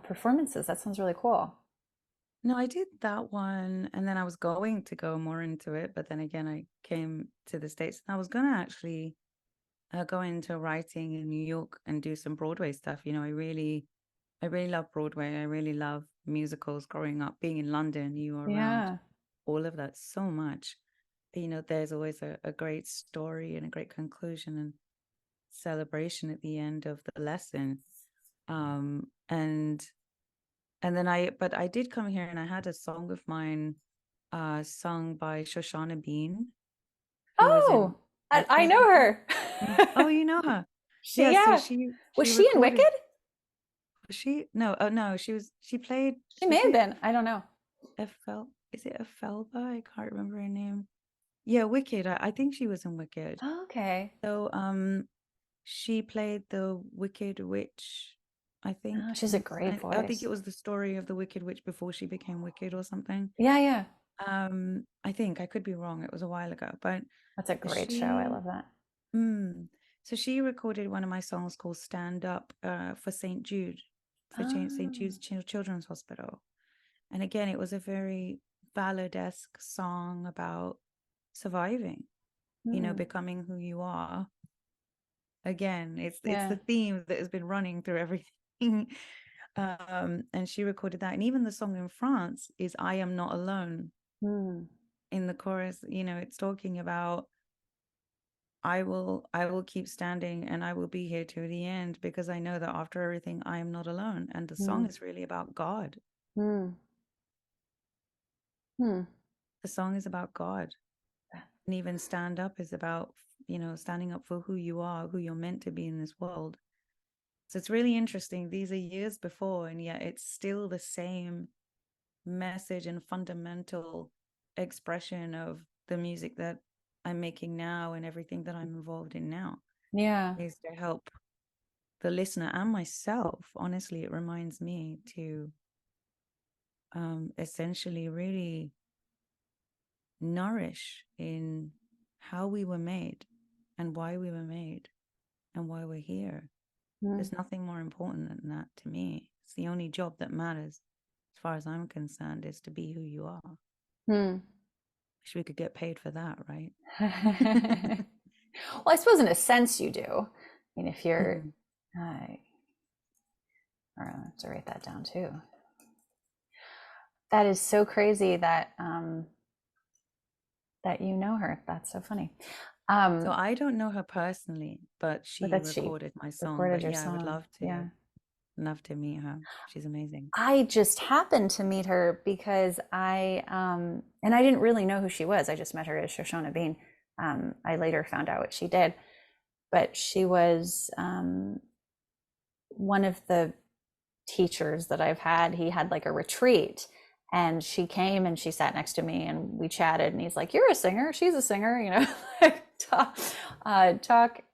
performances. That sounds really cool.
No, I did that one, and then I was going to go more into it, but then again, I came to the States, and I was going to actually go into writing in New York and do some Broadway stuff. You know, I really love Broadway. I really love musicals. Growing up, being in London, you are around
Yeah.
all of that so much. You know, there's always a great story and a great conclusion and celebration at the end of the lesson. Um, and and then but I did come here and I had a song of mine sung by Shoshana Bean, who was
Oh,
in
I
Excellent.
know her.
Oh, you know her.
She,
Yeah, so
yeah. Was
she
she in
recorded.
Wicked?
She no, oh no, she played.
She may
Is
have
it
been. I don't know.
Efel? Is it Efelba? I can't remember her name. Yeah, Wicked. I think she was in Wicked.
Oh, okay.
So she played the Wicked Witch, I think.
Oh, she's a great
I think it
voice.
was the story of the Wicked Witch before she became Wicked or something.
Yeah, yeah.
I think I could be wrong. It was a while ago, but
That's a great show. I
she,
love that.
so she recorded one of my songs called "Stand Up" for St. Jude, for St.
Oh,
Jude's Children's Hospital, and again, it was a very ballad-esque song about surviving. You know,
mm,
becoming who you are. Again, it's
yeah.
the theme that has been running through everything. And she recorded that, and even the song in France is "I Am Not Alone."
Mm,
In the chorus, you know, it's talking about I will keep standing and I will be here to the end because I know that after everything I am not alone. And the song
mm,
is really about God.
mm, mm.
The song is about God. And even stand up is about, you know, standing up for who you are, who you're meant to be in this world. So it's really interesting. These are years before, and yet it's still the same message and fundamental expression of the music that I'm making now and everything that I'm involved in now
Yeah.
is to help the listener and myself. Honestly, it reminds me to essentially really nourish in how we were made and why we were made and why we're here.
Mm,
There's nothing more important than that to me. It's the only job that matters, as far as I'm concerned, is to be who you are.
mm.
Wish we could get paid for that, right?
Well, I suppose in a sense you do. I mean, if you're,
Mm.
I, or I have to write that down too. That is so crazy that you know her. That's so funny.
So
Um,
I don't know her personally, but
but
she
that she
recorded my song.
recorded
But
your
yeah, I would
song. Yeah.
love to meet her. She's amazing.
I just happened to meet her because and I didn't really know who she was. I just met her as Shoshana Bean. I later found out what she did, but she was one of the teachers that I've had. He had like a retreat, and she came and she sat next to me and we chatted. And he's like, "You're a singer. She's a singer," like talk.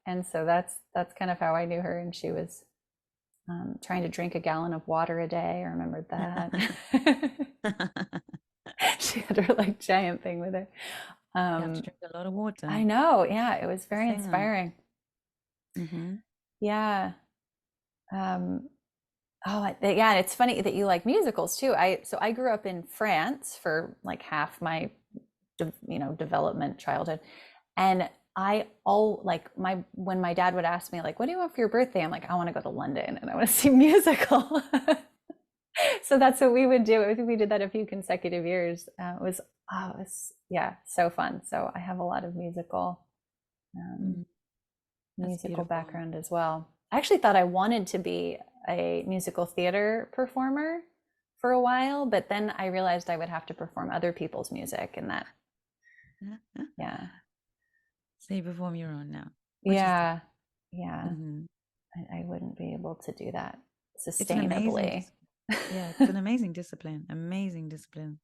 And so that's kind of how I knew her. And she was trying to drink a gallon of water a day. I remembered that. She had her like giant thing with her.
You have to drink a lot of water.
I know. Yeah, it was very
Singer.
inspiring.
Mm-hmm.
Yeah. Um, oh, yeah. It's funny that you like musicals too. I grew up in France for like half my, development childhood, and I all like my when my dad would ask me like, "What do you want for your birthday?" I'm like, "I want to go to London and I want to see a musical." So that's what we would do. I think we did that a few consecutive years. It was yeah, so fun. So I have a lot of um,
That's
musical
beautiful.
background as well. I actually thought I wanted to be a musical theater performer for a while, but then I realized I would have to perform other people's music, and that, yeah,
So you perform your own now, which is
yeah, yeah,
mm-hmm.
I wouldn't be able to do that
It's an amazing
sustainably.
yeah, it's an amazing discipline. Amazing discipline.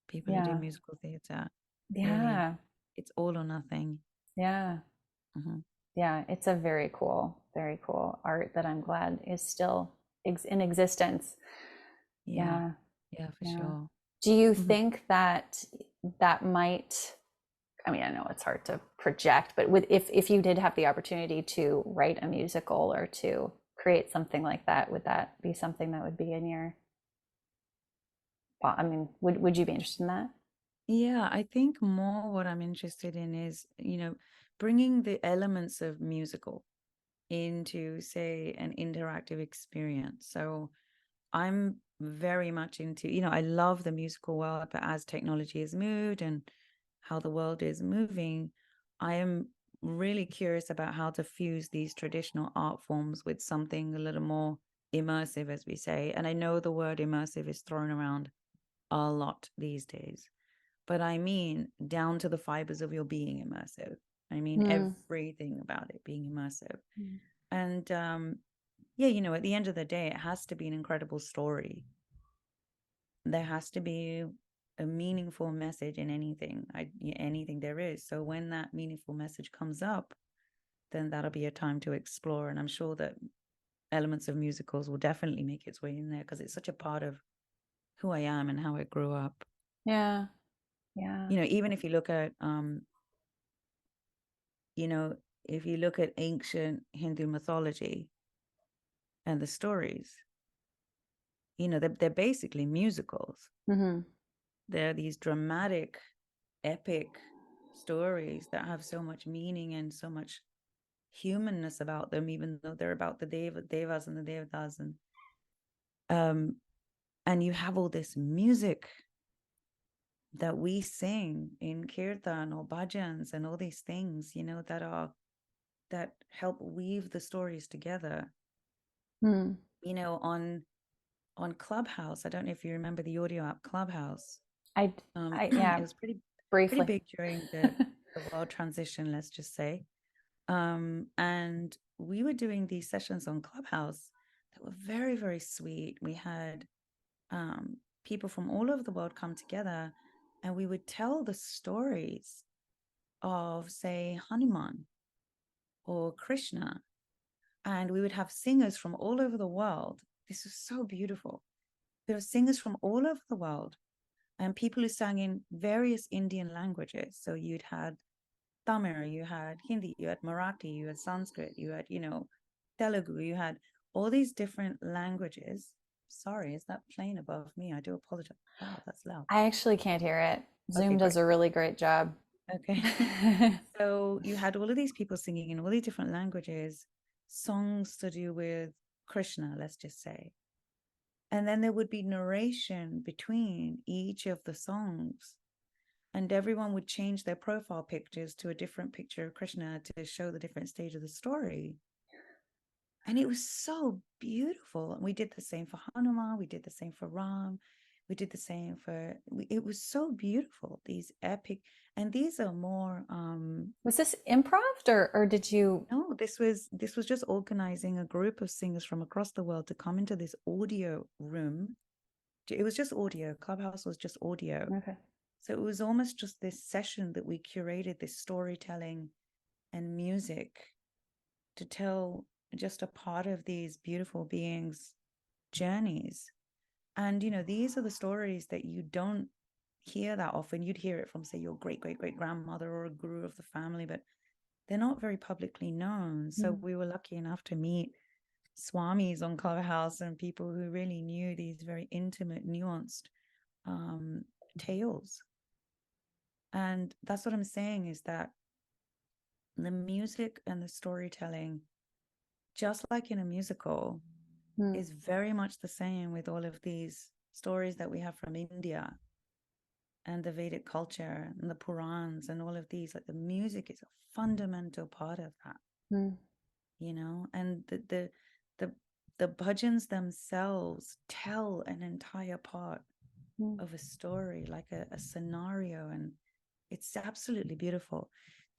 People who do
Yeah,
musical theater, really,
yeah,
it's all or nothing.
yeah.
Mm-hmm.
Yeah, it's a very cool art that I'm glad is still in existence.
Yeah,
Yeah,
yeah, for
yeah.
sure.
Do you
Mm-hmm.
think that that might, I mean, I know it's hard to project, but if you did have the opportunity to write a musical or to create something like that, would that be something that would be in your, I mean, would you be interested in that?
Yeah, I think more what I'm interested in is, bringing the elements of musical into, say, an interactive experience. So I'm very much into, I love the musical world, but as technology has moved and how the world is moving, I am really curious about how to fuse these traditional art forms with something a little more immersive, as we say. And I know the word immersive is thrown around a lot these days, but I mean down to the fibers of your being immersive. I mean
Mm.
everything about it being immersive. And yeah, at the end of the day, it has to be an incredible story. There has to be a meaningful message in anything there is. So when that meaningful message comes up, then that'll be a time to explore. And I'm sure that elements of musicals will definitely make its way in there because it's such a part of who I am and how I grew up.
Yeah, yeah.
Even if you look at you know, if you look at ancient Hindu mythology and the stories, they're basically musicals.
Mm-hmm.
They're these dramatic, epic stories that have so much meaning and so much humanness about them, even though they're about the devas and the devatas, um, and you have all this music that we sing in kirtan or bhajans and all these things, that help weave the stories together.
Mm.
On Clubhouse, I don't know if you remember the audio app Clubhouse.
I,
It
yeah,
was pretty
briefly.
big during the world transition, let's just say. And we were doing these sessions on Clubhouse that were very, very sweet. We had people from all over the world come together, and we would tell the stories of, say, Hanuman or Krishna, and we would have singers from all over the world. This was so beautiful. There were singers from all over the world and people who sang in various Indian languages. So you'd had Tamil, you had Hindi, you had Marathi, you had Sanskrit, you had, Telugu, you had all these different languages. Sorry, is that plane above me? I do apologize. Wow, that's loud.
I actually can't hear it.
Okay,
Zoom does
great.
a really great job.
Okay. So you had all of these people singing in all these different languages, songs to do with Krishna, let's just say. And then there would be narration between each of the songs. And everyone would change their profile pictures to a different picture of Krishna to show the different stage of the story. And it was so beautiful. And we did the same for Hanuman. We did the same for Ram. We did the same for, it was so beautiful, these epic, and these are more
Was this improv or did you?
no, this was just organizing a group of singers from across the world to come into this audio room. It was just audio. Clubhouse was just audio.
Okay.
So it was almost just this session that we curated, this storytelling and music to tell just a part of these beautiful beings' journeys. And, these are the stories that you don't hear that often. You'd hear it from, say, your great, great, great grandmother or a guru of the family, but they're not very publicly known. So we were lucky enough to meet swamis on Clubhouse and people who really knew these very intimate, nuanced tales. And that's what I'm saying, is that the music and the storytelling, just like in a musical, is very much the same with all of these stories that we have from India and the Vedic culture and the Purans and all of these. Like, the music is a fundamental part of that, and the bhajans themselves tell an entire part of a story, like a scenario, and it's absolutely beautiful.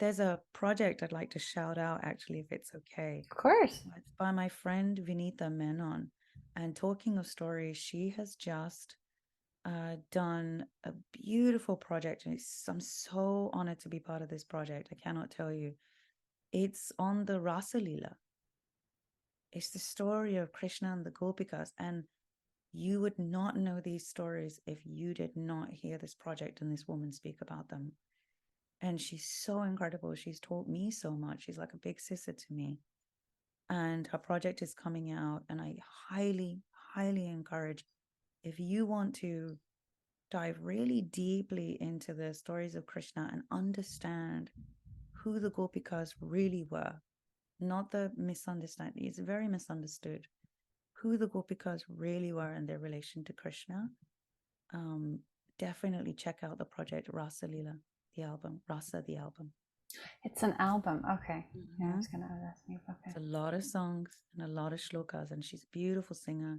There's a project I'd like to shout out, actually, if it's okay.
Of course.
It's by my friend Vinita Menon. And talking of stories, she has just done a beautiful project. And I'm so honored to be part of this project. I cannot tell you. It's on the Rasa Leela. It's the story of Krishna and the Gopikas. And you would not know these stories if you did not hear this project and this woman speak about them. And she's so incredible. She's taught me so much. She's like a big sister to me. And her project is coming out. And I highly, highly encourage, if you want to dive really deeply into the stories of Krishna and understand who the Gopikas really were, not the misunderstanding, it's very misunderstood, who the Gopikas really were and their relation to Krishna, definitely check out the project Rasa Leela, the album, Rasa the album.
It's an album. Okay. Yeah, I was gonna ask you. Okay.
It's a lot of songs and a lot of shlokas, and she's a beautiful singer.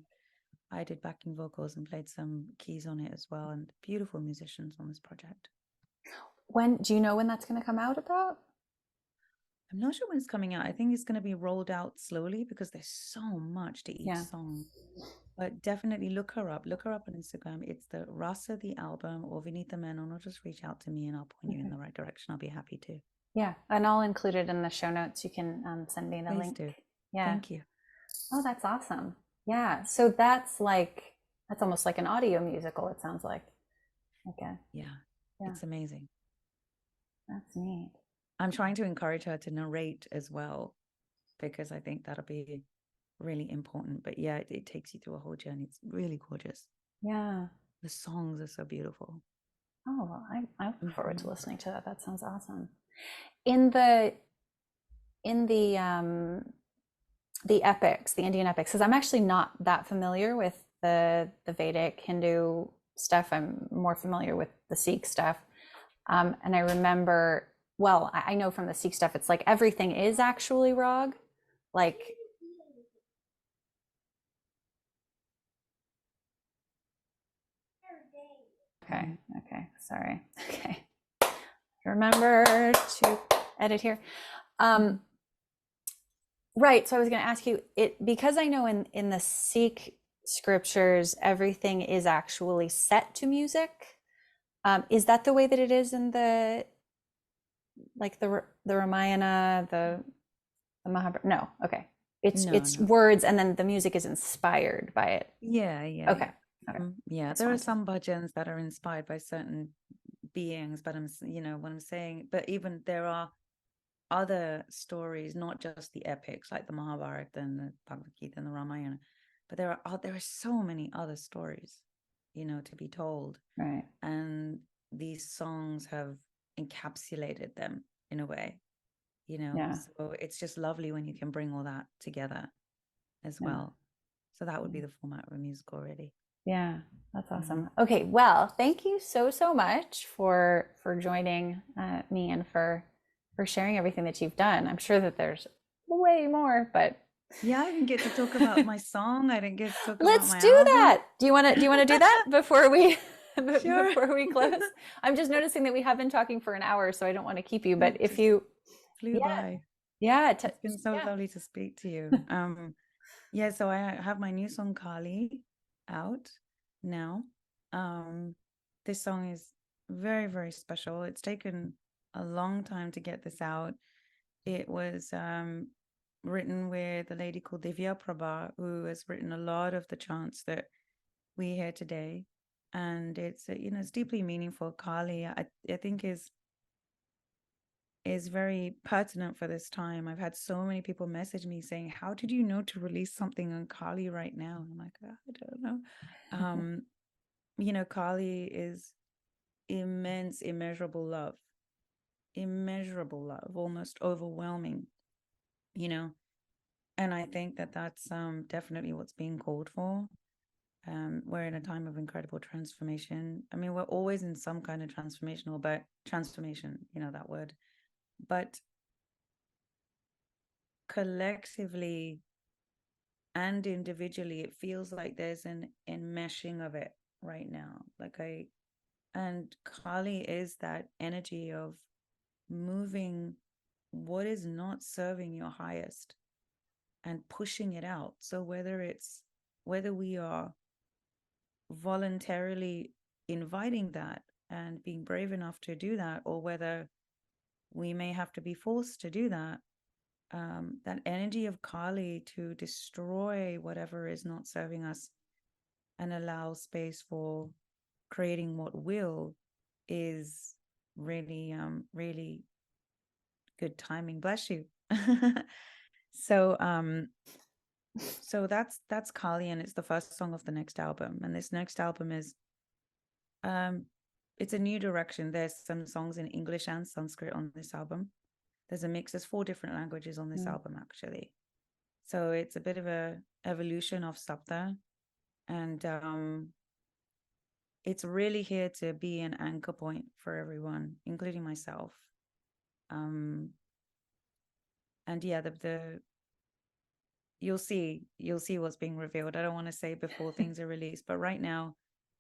I did backing vocals and played some keys on it as well, and beautiful musicians on this project.
When do you know when that's going to come out about?
I'm not sure when it's coming out. I think it's going to be rolled out slowly because there's so much to each song. But definitely look her up. Look her up on Instagram. It's the Rasa the album, or Vinita Menon, or just reach out to me and I'll point you in the right direction. I'll be happy to.
Yeah, and I'll include it in the show notes. You can send me the
Please
link.
Do.
Yeah.
Thank you.
Oh, that's awesome. Yeah. So that's almost like an audio musical, it sounds like. Okay.
Yeah. It's amazing.
That's neat.
I'm trying to encourage her to narrate as well, because I think that'll be really important. But yeah, it takes you through a whole journey. It's really gorgeous.
Yeah.
The songs are so beautiful.
Oh, well, I look forward to listening to that. That sounds awesome. In the epics, the Indian epics, because I'm actually not that familiar with the Vedic Hindu stuff. I'm more familiar with the Sikh stuff. And I remember, well, I know from the Sikh stuff, it's like everything is actually rag. Like, okay, sorry. Okay. Remember to edit here. Right. So I was going to ask you it, because I know in the Sikh scriptures, everything is actually set to music. Is that the way that it is in the Ramayana, the Mahabharata? No. Okay. It's words, and then the music is inspired by it.
Yeah.
Okay.
Yeah, there are some bhajans that are inspired by certain beings, but what I'm saying, but even there are other stories, not just the epics like the Mahabharata and the Bhagavad Gita and the Ramayana, but there are so many other stories, to be told.
Right.
And these songs have encapsulated them in a way, so it's just lovely when you can bring all that together as well. So that would be the format of a musical, already.
Yeah, that's awesome. Okay, well, thank you so much for joining me and for sharing everything that you've done. I'm sure that there's way more, but
Yeah, I didn't get to talk about my song. I didn't get to talk about
Let's
my
do
album.
that. Do you want to do that before we
Sure.
before we close? I'm just noticing that we have been talking for an hour, so I don't want to keep you. But
It
if
just
you,
flew
yeah,
by.
yeah,
It's been so
yeah.
lovely to speak to you. Yeah, so I have my new song Kali out now. Um, this song is very, very special. It's taken a long time to get this out. It was written with a lady called Divya Prabha, who has written a lot of the chants that we hear today. And it's it's deeply meaningful. Kali, I think is very pertinent for this time. I've had so many people message me saying, "How did you know to release something on Kali right now?" I'm like, I don't know. Kali is immense, immeasurable love, almost overwhelming. You know, and I think that that's definitely what's being called for. We're in a time of incredible transformation. I mean, we're always in some kind of transformational, but transformation, that word. But collectively and individually, it feels like there's an enmeshing of it right now. And Kali is that energy of moving what is not serving your highest and pushing it out. So whether we are voluntarily inviting that and being brave enough to do that, or whether we may have to be forced to do that, that energy of Kali to destroy whatever is not serving us and allow space for creating what will is really, really good timing. Bless you. so, so that's Kali, and it's the first song of the next album. And this next album is, it's a new direction. There's some songs in English and Sanskrit on this album. There's a mix. There's 4 different languages on this album, actually. So it's a bit of a evolution of Sapta, and it's really here to be an anchor point for everyone, including myself. And yeah, the you'll see what's being revealed. I don't want to say before things are released, but right now,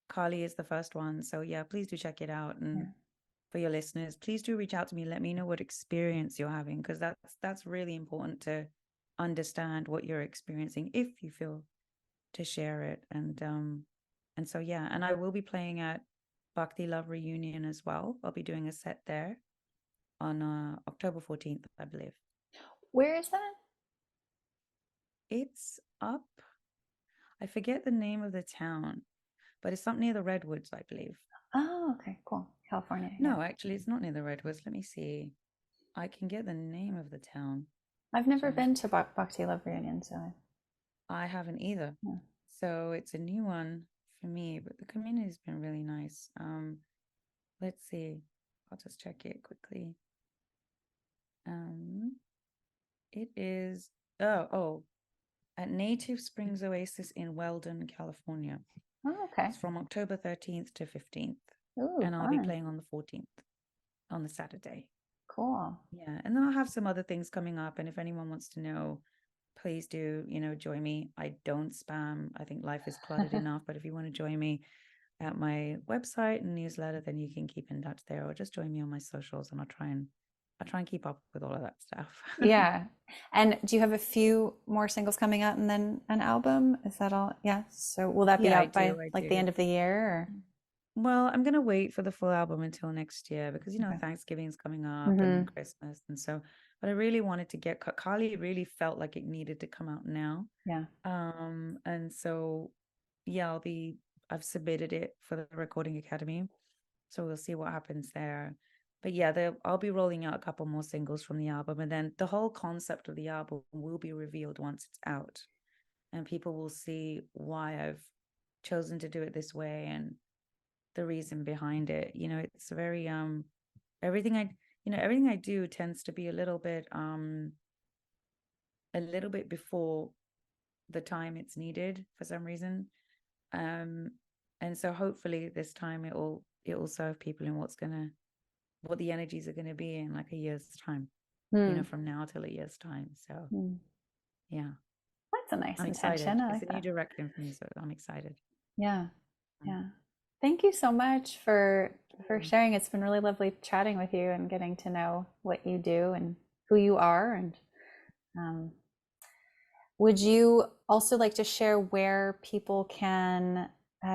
Kali is the first one. So yeah, please do check it out. And for your listeners, please do reach out to me. Let me know what experience you're having, because that's really important to understand what you're experiencing if you feel to share it. And so yeah, and I will be playing at Bhakti Love Reunion as well. I'll be doing a set there on October 14th, I believe.
Where is that?
It's up. I forget the name of the town, but it's up near the Redwoods, I believe.
Oh, okay, cool. California.
No,
Yeah.
actually, it's not near the Redwoods. Let me see. I can get the name of the town.
I've never been to Bhakti Love Reunion, so
I haven't either.
yeah.
So it's a new one for me, but the community's been really nice. Let's see. I'll just check it quickly. It is at Native Springs Oasis in Weldon, California.
Oh, okay.
It's from October 13th to 15th.
Ooh,
and I'll
fun.
be playing on the 14th, on the Saturday.
Cool.
Yeah, and then I'll have some other things coming up, and if anyone wants to know, please do, join me. I don't spam. I think life is cluttered enough, but if you want to join me at my website and newsletter, then you can keep in touch there, or just join me on my socials, and I'll try and keep up with all of that stuff.
Yeah. And do you have a few more singles coming out and then an album? Is that all? Yeah. So will that be
Yeah,
out by
I
like the
do.
end of the year or?
Well, I'm gonna wait for the full album until next year, because
Okay.
Thanksgiving's coming up and then Christmas, and so. But I really wanted to get Kali. Really felt like it needed to come out now.
Yeah.
And so yeah, I've submitted it for the Recording Academy, so we'll see what happens there. But yeah, I'll be rolling out a couple more singles from the album, and then the whole concept of the album will be revealed once it's out, and people will see why I've chosen to do it this way and the reason behind it. It's very everything I do tends to be a little bit before the time it's needed for some reason. And so hopefully this time it will serve people in what the energies are gonna be in like a year's time, from now till a year's time. So yeah.
That's a nice
I'm
intention.
excited.
I
It's
like
a new
that.
direction for me, so I'm excited.
Yeah.
Mm.
Yeah. Thank you so much for
Yeah.
sharing. It's been really lovely chatting with you and getting to know what you do and who you are. And um, would you also like to share where people can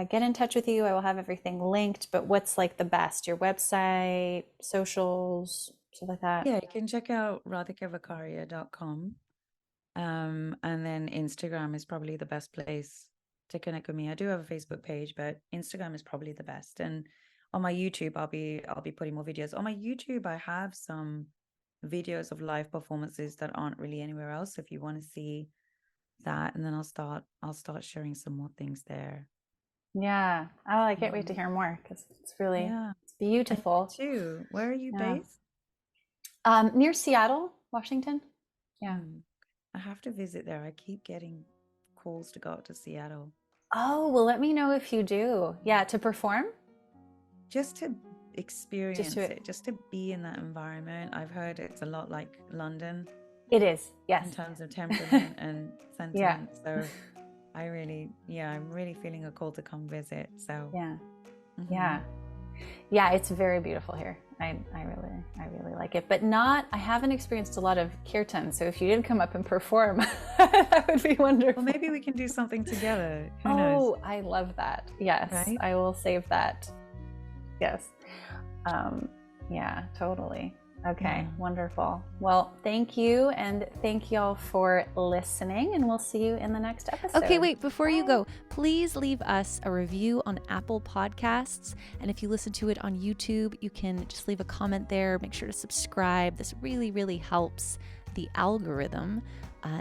get in touch with you? I will have everything linked, but what's like the best? Your website, socials, stuff like that?
Yeah, you can check out radhikavekaria.com. And then Instagram is probably the best place to connect with me. I do have a Facebook page, but Instagram is probably the best. And on my YouTube, I'll be putting more videos. On my YouTube, I have some videos of live performances that aren't really anywhere else. So if you want to see that, and then I'll start sharing some more things there.
Yeah. Oh, I can't wait to hear more because it's really,
Yeah.
it's
And
beautiful.
you too. Where are you
Yeah.
based?
Near Seattle, Washington. Yeah.
I have to visit there. I keep getting calls to go out to Seattle.
Oh, well, let me know if you do. Yeah, to perform?
Just to
Just
experience
to,
it, just to be in that environment. I've heard it's a lot like London
it is. Yes.
in terms of temperament and
Yeah.
sentiment. So I'm really feeling a call to come visit. So
Yeah.
mhm.
Yeah. Yeah, it's very beautiful here. I really like it. But I haven't experienced a lot of kirtan. So if you did come up and perform, that would be wonderful.
Well, maybe we can do something together. Who
Oh,
knows?
I love that. Yes,
Right?
I will save that. Yes. Yeah, totally. Okay,
Yeah.
wonderful. Well, thank you, and thank y'all for listening, and we'll see you in the next episode.
Okay, wait, before you go, please leave us a review on Apple Podcasts. And if you listen to it on YouTube, you can just leave a comment there. Make sure to subscribe. This really, really helps the algorithm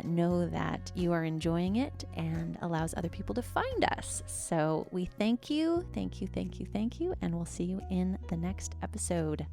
know that you are enjoying it and allows other people to find us. So we thank you, and we'll see you in the next episode.